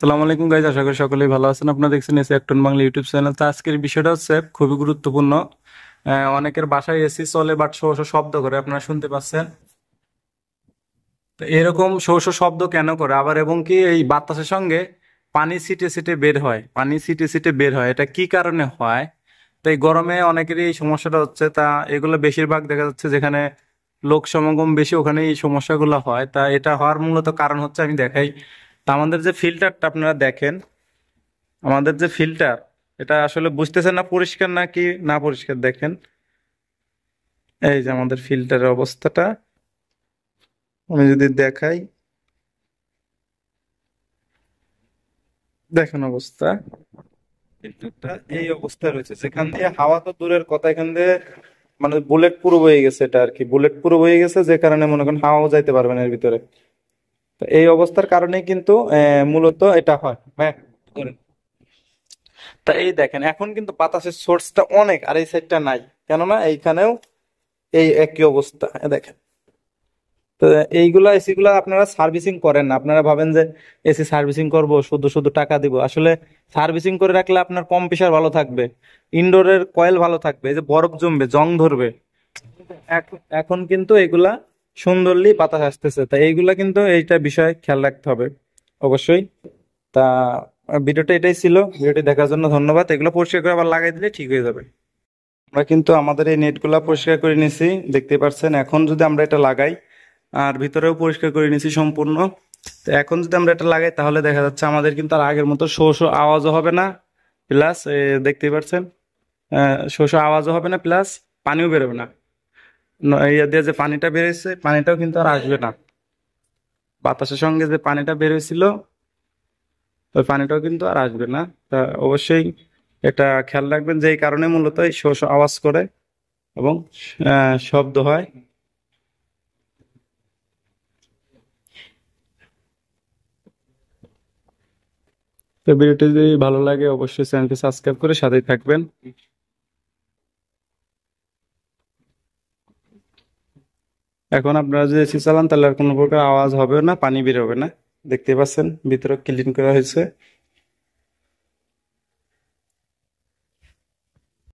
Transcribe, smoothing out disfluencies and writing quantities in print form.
সালাম আলাইকুম গাইজ, আশা করি সকলেই ভালো আছেন। আপনারা দেখছেন এসি একটন বাংলা ইউটিউব চ্যানেল। তো আজকের বিষয়টা হচ্ছে খুবই গুরুত্বপূর্ণ। অনেকের বাসায় এসি চলে বাট শো শো শব্দ করে, আপনারা শুনতে পাচ্ছেন। তো এরকম শো শো শব্দ কেন করে আবার, এবং কি এই বাতাসের সঙ্গে পানি ছিটে ছিটে বের হয়, পানি ছিটে ছিটে বের হয়, এটা কি কারণে হয়? তো এই গরমে অনেকেরই এই সমস্যাটা হচ্ছে। তা এগুলো বেশিরভাগ দেখা যাচ্ছে যেখানে লোক সমাগম বেশি ওখানে এই সমস্যাগুলো হয়। তা এটা হওয়ার মূলত কারণ হচ্ছে, আমি দেখাই। তা আমাদের যে ফিল্টারটা আপনারা দেখেন, আমাদের যে ফিল্টার, এটা আসলে বুঝতেছেন না পরিষ্কার নাকি না পরিষ্কার। দেখেন এই যে আমাদের ফিল্টারের অবস্থাটা আমি যদি দেখাই, দেখেন অবস্থা। ফিল্টারটা এই অবস্থায় রয়েছে, যেখান দিয়ে হাওয়া তো দূরের কথা, এখান দিয়ে মানে বুলেট প্রুফ হয়ে গেছে। এটা আর কি বুলেট প্রুফ হয়ে গেছে, যে কারণে মনে করেন হাওয়াও যাইতে পারবে না এর ভিতরে। তো এই অবস্থার কারণেই কিন্তু মূলত এটা হয়। হ্যাঁ, ধরেন। তা এই দেখেন এখন কিন্তু বাতাসের সোর্সটা অনেক, আর এই সাইডটা নাই। কেননা এইখানেও এই একই অবস্থা। দেখেন, তো এইগুলা এসি গুলা আপনারা সার্ভিসিং করেন না। আপনারা ভাবেন যে এসি সার্ভিসিং করব, শুধু শুধু টাকা দিব। আসলে সার্ভিসিং করে রাখলে আপনার কম্প্রেসার ভালো থাকবে, ইনডোরের কয়েল ভালো থাকবে, এই যে বরফ জমবে, জং ধরবে। এখন কিন্তু এগুলা সুন্দরলি বাতাস আসতেছে, তা এইগুলা কিন্তু এইটা বিষয় খেয়াল রাখতে হবে অবশ্যই। তা ভিডিওটা এটাই ছিল। ভিডিওটি দেখার জন্য ধন্যবাদ। এগুলো পরিষ্কার করে আবার লাগাই দিলে ঠিক হয়ে যাবে। আমরা কিন্তু আমাদের এই নেটগুলা পরিষ্কার করে নিছি, দেখতে পাচ্ছেন। এখন যদি আমরা এটা লাগাই, আর ভিতরেও পরিষ্কার করে নিছি সম্পূর্ণ। তো এখন যদি আমরা এটা লাগাই, তাহলে দেখা যাচ্ছে আমাদের কিন্তু আর আগের মতো শো শো আওয়াজও হবে না। প্লাস দেখতেই পাচ্ছেন, শো শো আওয়াজও হবে না, প্লাস পানিও বেরোবে না। ইয়া দিয়ে যে পানিটা বেরোচ্ছে, পানিটাও কিন্তু আর আসবে না। বাতাসের সঙ্গে যে পানিটা বেরোছিল, ওই পানিটাও কিন্তু আর আসবে না। তা অবশ্যই এটা খেয়াল রাখবেন, যে এই কারণে মূলত এই শো শো আওয়াজ করে এবং শব্দ হয়। তো ভিডিওটি যদি ভালো লাগে, অবশ্যই চ্যানেলটি সাবস্ক্রাইব করে সাথেই থাকবেন। এখন আপনারা যদি এসি চালান, তাহলে আর কোনো প্রকার আওয়াজ হবে না, পানি বের হবে না। দেখতে পাচ্ছেন ভিতরে ক্লিন করা হয়েছে।